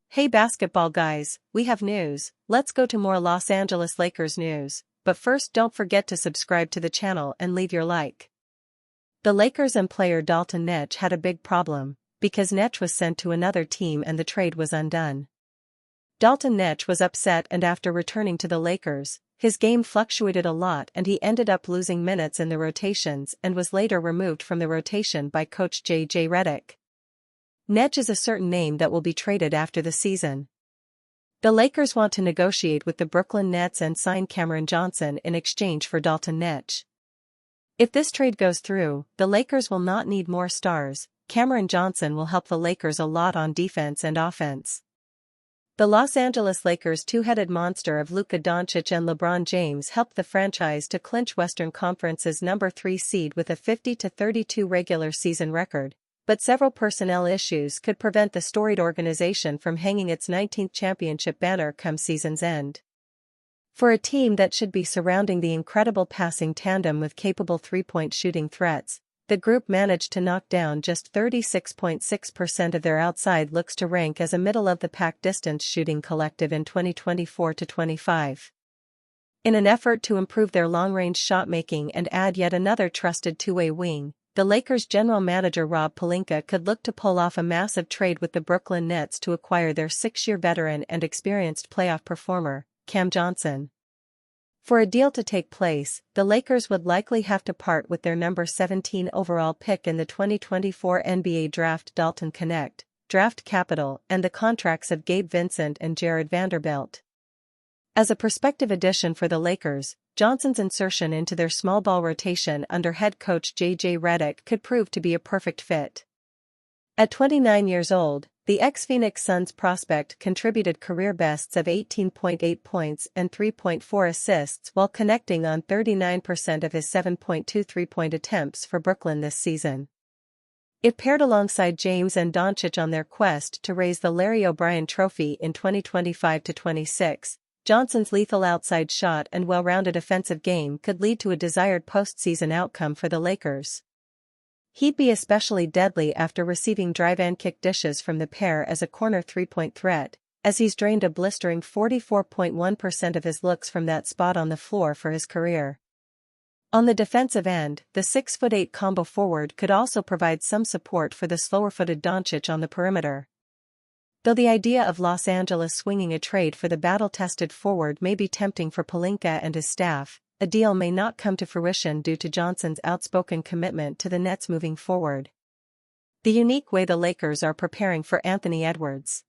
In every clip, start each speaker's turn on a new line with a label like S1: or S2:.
S1: Hey basketball guys, we have news. Let's go to more Los Angeles Lakers news, but first don't forget to subscribe to the channel and leave your like. The Lakers and player Dalton Neche had a big problem, because Neche was sent to another team and the trade was undone. Dalton Neche was upset, and after returning to the Lakers, his game fluctuated a lot and he ended up losing minutes in the rotations and was later removed from the rotation by coach J.J. Redick. Neche is a certain name that will be traded after the season. The Lakers want to negotiate with the Brooklyn Nets and sign Cameron Johnson in exchange for Dalton Neche. If this trade goes through, the Lakers will not need more stars. Cameron Johnson will help the Lakers a lot on defense and offense. The Los Angeles Lakers' two-headed monster of Luka Doncic and LeBron James helped the franchise to clinch Western Conference's number 3 seed with a 50-32 regular season record. But several personnel issues could prevent the storied organization from hanging its 19th championship banner come season's end. For a team that should be surrounding the incredible passing tandem with capable three-point shooting threats, the group managed to knock down just 36.6% of their outside looks to rank as a middle-of-the-pack distance shooting collective in 2024-25. In an effort to improve their long-range shot-making and add yet another trusted two-way wing, the Lakers' general manager Rob Pelinka could look to pull off a massive trade with the Brooklyn Nets to acquire their 6-year veteran and experienced playoff performer, Cam Johnson. For a deal to take place, the Lakers would likely have to part with their number 17 overall pick in the 2024 NBA Draft, Dalton Knecht, draft capital, and the contracts of Gabe Vincent and Jared Vanderbilt. As a prospective addition for the Lakers, Johnson's insertion into their small ball rotation under head coach J.J. Redick could prove to be a perfect fit. At 29 years old, the ex-Phoenix Suns prospect contributed career bests of 18.8 points and 3.4 assists while connecting on 39% of his 7.2 three-point attempts for Brooklyn this season. It paired alongside James and Doncic on their quest to raise the Larry O'Brien Trophy in 2025-26. Johnson's lethal outside shot and well-rounded offensive game could lead to a desired postseason outcome for the Lakers. He'd be especially deadly after receiving drive-and-kick dishes from the pair as a corner three-point threat, as he's drained a blistering 44.1% of his looks from that spot on the floor for his career. On the defensive end, the 6'8" combo forward could also provide some support for the slower-footed Doncic on the perimeter. Though the idea of Los Angeles swinging a trade for the battle-tested forward may be tempting for Pelinka and his staff, a deal may not come to fruition due to Johnson's outspoken commitment to the Nets moving forward. The unique way the Lakers are preparing for Anthony Edwards.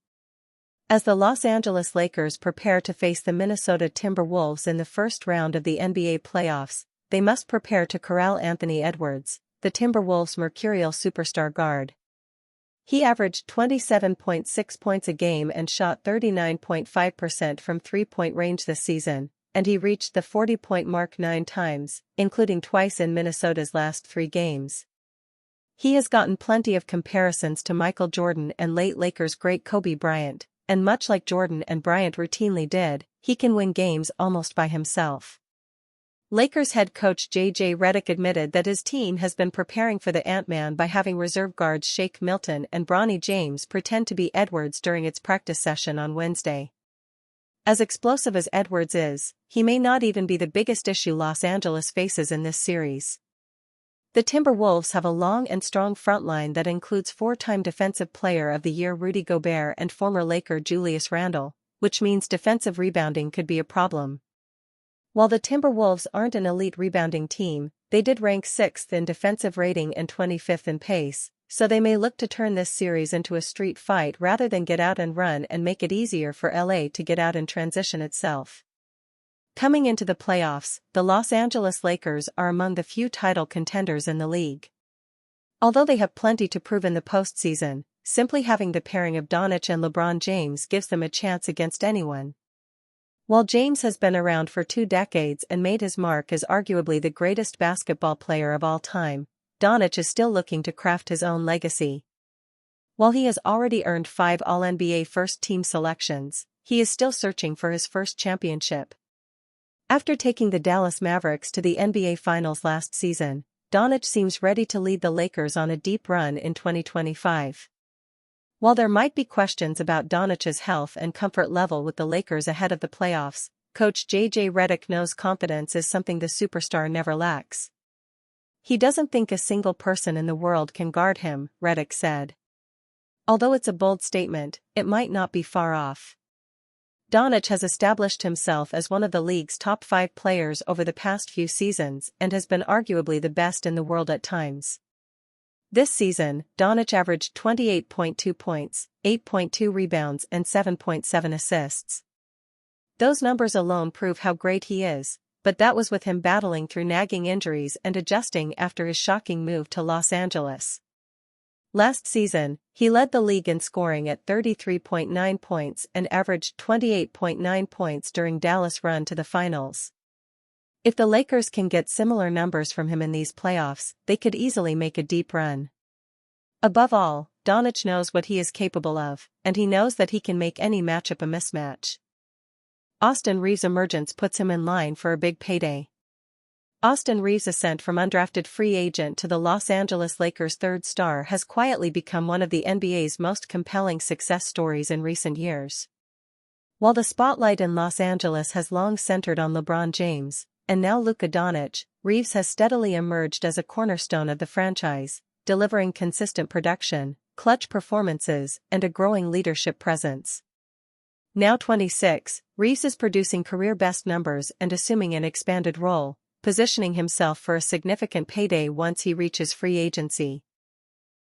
S1: As the Los Angeles Lakers prepare to face the Minnesota Timberwolves in the first round of the NBA playoffs, they must prepare to corral Anthony Edwards, the Timberwolves' mercurial superstar guard. He averaged 27.6 points a game and shot 39.5% from three-point range this season, and he reached the 40-point mark 9 times, including twice in Minnesota's last 3 games. He has gotten plenty of comparisons to Michael Jordan and late Lakers great Kobe Bryant, and much like Jordan and Bryant routinely did, he can win games almost by himself. Lakers head coach J.J. Redick admitted that his team has been preparing for the Ant-Man by having reserve guards Shake Milton and Bronny James pretend to be Edwards during its practice session on Wednesday. As explosive as Edwards is, he may not even be the biggest issue Los Angeles faces in this series. The Timberwolves have a long and strong front line that includes 4-time Defensive Player of the Year Rudy Gobert and former Laker Julius Randle, which means defensive rebounding could be a problem. While the Timberwolves aren't an elite rebounding team, they did rank 6th in defensive rating and 25th in pace, so they may look to turn this series into a street fight rather than get out and run and make it easier for LA to get out in transition itself. Coming into the playoffs, the Los Angeles Lakers are among the few title contenders in the league. Although they have plenty to prove in the postseason, simply having the pairing of Doncic and LeBron James gives them a chance against anyone. While James has been around for 2 decades and made his mark as arguably the greatest basketball player of all time, Doncic is still looking to craft his own legacy. While he has already earned 5 All-NBA first-team selections, he is still searching for his first championship. After taking the Dallas Mavericks to the NBA Finals last season, Doncic seems ready to lead the Lakers on a deep run in 2025. While there might be questions about Doncic's health and comfort level with the Lakers ahead of the playoffs, coach J.J. Redick knows confidence is something the superstar never lacks. He doesn't think a single person in the world can guard him, Redick said. Although it's a bold statement, it might not be far off. Doncic has established himself as one of the league's top 5 players over the past few seasons and has been arguably the best in the world at times. This season, Doncic averaged 28.2 points, 8.2 rebounds and 7.7 assists. Those numbers alone prove how great he is, but that was with him battling through nagging injuries and adjusting after his shocking move to Los Angeles. Last season, he led the league in scoring at 33.9 points and averaged 28.9 points during Dallas' run to the finals. If the Lakers can get similar numbers from him in these playoffs, they could easily make a deep run. Above all, Doncic knows what he is capable of, and he knows that he can make any matchup a mismatch. Austin Reaves' emergence puts him in line for a big payday. Austin Reaves' ascent from undrafted free agent to the Los Angeles Lakers' third star has quietly become one of the NBA's most compelling success stories in recent years. While the spotlight in Los Angeles has long centered on LeBron James, and now Luka Doncic, Reaves has steadily emerged as a cornerstone of the franchise, delivering consistent production, clutch performances, and a growing leadership presence. Now 26, Reaves is producing career-best numbers and assuming an expanded role, positioning himself for a significant payday once he reaches free agency.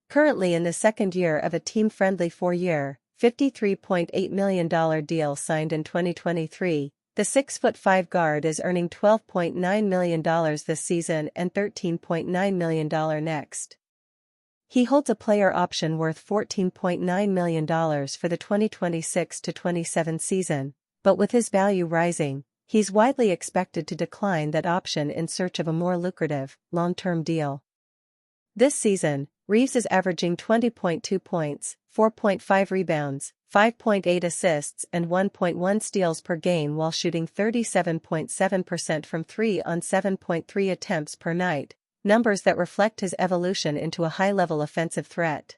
S1: Currently in the second year of a team-friendly 4-year, $53.8 million deal signed in 2023, the 6'5" guard is earning $12.9 million this season and $13.9 million next. He holds a player option worth $14.9 million for the 2026-27 season, but with his value rising, he's widely expected to decline that option in search of a more lucrative, long-term deal. This season, Reaves is averaging 20.2 points, 4.5 rebounds, 5.8 assists and 1.1 steals per game while shooting 37.7% from 3 on 7.3 attempts per night, numbers that reflect his evolution into a high-level offensive threat.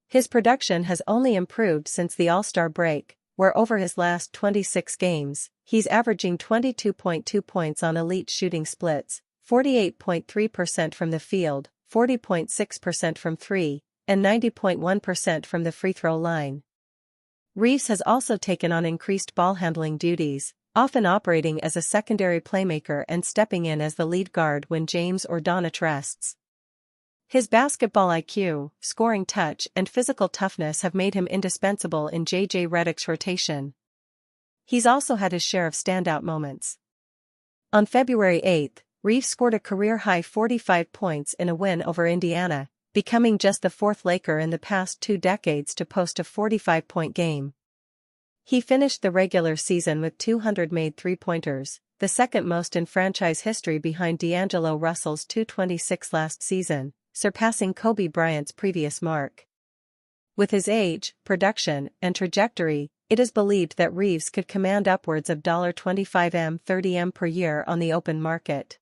S1: His production has only improved since the All-Star break, where over his last 26 games, he's averaging 22.2 points on elite shooting splits, 48.3% from the field, 40.6% from 3, and 90.1% from the free throw line. Reaves has also taken on increased ball-handling duties, often operating as a secondary playmaker and stepping in as the lead guard when James or Doncic rests. His basketball IQ, scoring touch and physical toughness have made him indispensable in J.J. Redick's rotation. He's also had his share of standout moments. On February 8, Reaves scored a career-high 45 points in a win over Indiana, becoming just the fourth Laker in the past 2 decades to post a 45-point game. He finished the regular season with 200 made three-pointers, the second most in franchise history behind D'Angelo Russell's 226 last season, surpassing Kobe Bryant's previous mark. With his age, production, and trajectory, it is believed that Reaves could command upwards of $25M-30M per year on the open market.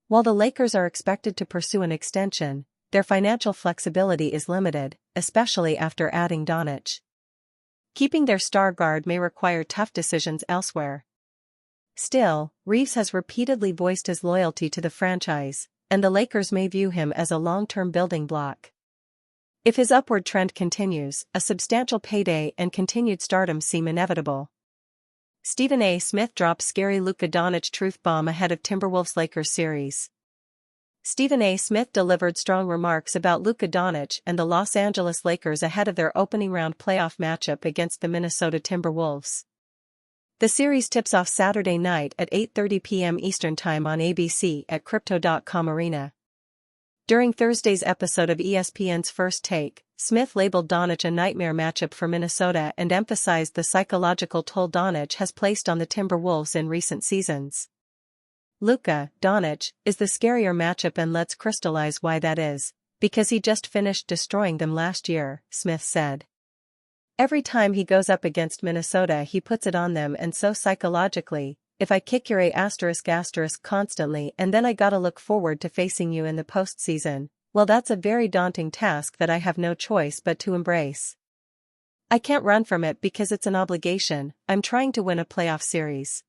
S1: While the Lakers are expected to pursue an extension, their financial flexibility is limited, especially after adding Doncic. Keeping their star guard may require tough decisions elsewhere. Still, Reaves has repeatedly voiced his loyalty to the franchise, and the Lakers may view him as a long-term building block. If his upward trend continues, a substantial payday and continued stardom seem inevitable. Stephen A. Smith drops scary Luka Doncic truth bomb ahead of Timberwolves-Lakers series. Stephen A. Smith delivered strong remarks about Luka Doncic and the Los Angeles Lakers ahead of their opening round playoff matchup against the Minnesota Timberwolves. The series tips off Saturday night at 8:30 p.m. Eastern Time on ABC at Crypto.com Arena. During Thursday's episode of ESPN's First Take, Smith labeled Doncic a nightmare matchup for Minnesota and emphasized the psychological toll Doncic has placed on the Timberwolves in recent seasons. Luka Doncic is the scarier matchup, and let's crystallize why that is, because he just finished destroying them last year, Smith said. Every time he goes up against Minnesota he puts it on them, and so psychologically, if I kick your asterisk constantly and then I gotta look forward to facing you in the postseason, well that's a very daunting task that I have no choice but to embrace. I can't run from it because it's an obligation. I'm trying to win a playoff series.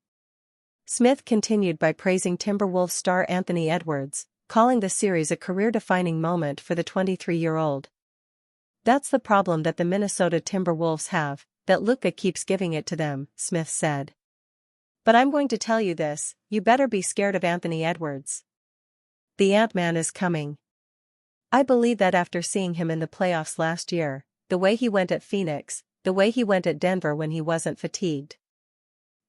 S1: Smith continued by praising Timberwolves star Anthony Edwards, calling the series a career-defining moment for the 23-year-old. That's the problem that the Minnesota Timberwolves have, that Luka keeps giving it to them, Smith said. But I'm going to tell you this, you better be scared of Anthony Edwards. The Ant-Man is coming. I believe that after seeing him in the playoffs last year, the way he went at Phoenix, the way he went at Denver when he wasn't fatigued.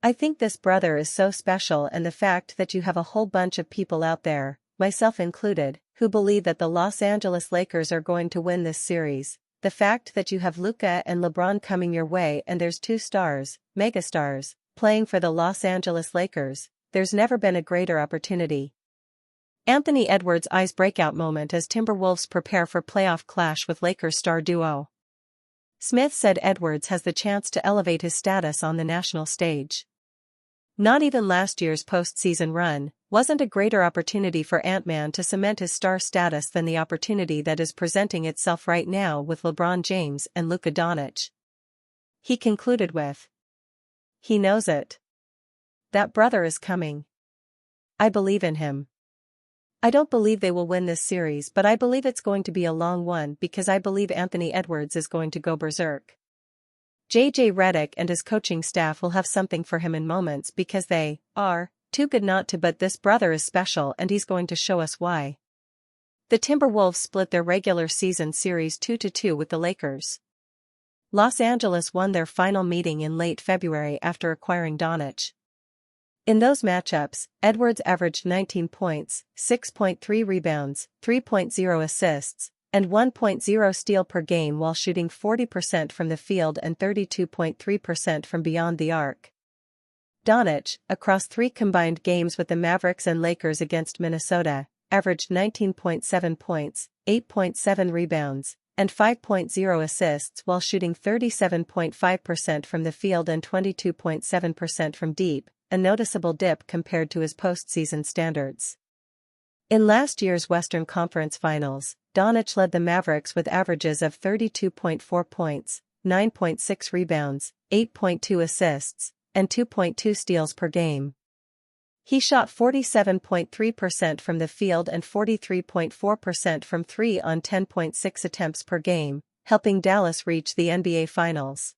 S1: I think this brother is so special, and the fact that you have a whole bunch of people out there, myself included, who believe that the Los Angeles Lakers are going to win this series, the fact that you have Luka and LeBron coming your way and there's two stars, megastars, playing for the Los Angeles Lakers, there's never been a greater opportunity. Anthony Edwards' eyes breakout moment as Timberwolves prepare for playoff clash with Lakers star duo. Smith said Edwards has the chance to elevate his status on the national stage. Not even last year's postseason run wasn't a greater opportunity for Ant-Man to cement his star status than the opportunity that is presenting itself right now with LeBron James and Luka Doncic. He concluded with, "He knows it. That brother is coming. I believe in him. I don't believe they will win this series, but I believe it's going to be a long one because I believe Anthony Edwards is going to go berserk. JJ Redick and his coaching staff will have something for him in moments because they are too good not to, but this brother is special and he's going to show us why." The Timberwolves split their regular season series 2-2 with the Lakers. Los Angeles won their final meeting in late February after acquiring Doncic. In those matchups, Edwards averaged 19 points, 6.3 rebounds, 3.0 assists, and 1.0 steal per game while shooting 40% from the field and 32.3% from beyond the arc. Doncic, across 3 combined games with the Mavericks and Lakers against Minnesota, averaged 19.7 points, 8.7 rebounds, and 5.0 assists while shooting 37.5% from the field and 22.7% from deep, a noticeable dip compared to his postseason standards. In last year's Western Conference Finals, Doncic led the Mavericks with averages of 32.4 points, 9.6 rebounds, 8.2 assists, and 2.2 steals per game. He shot 47.3% from the field and 43.4% from 3 on 10.6 attempts per game, helping Dallas reach the NBA Finals.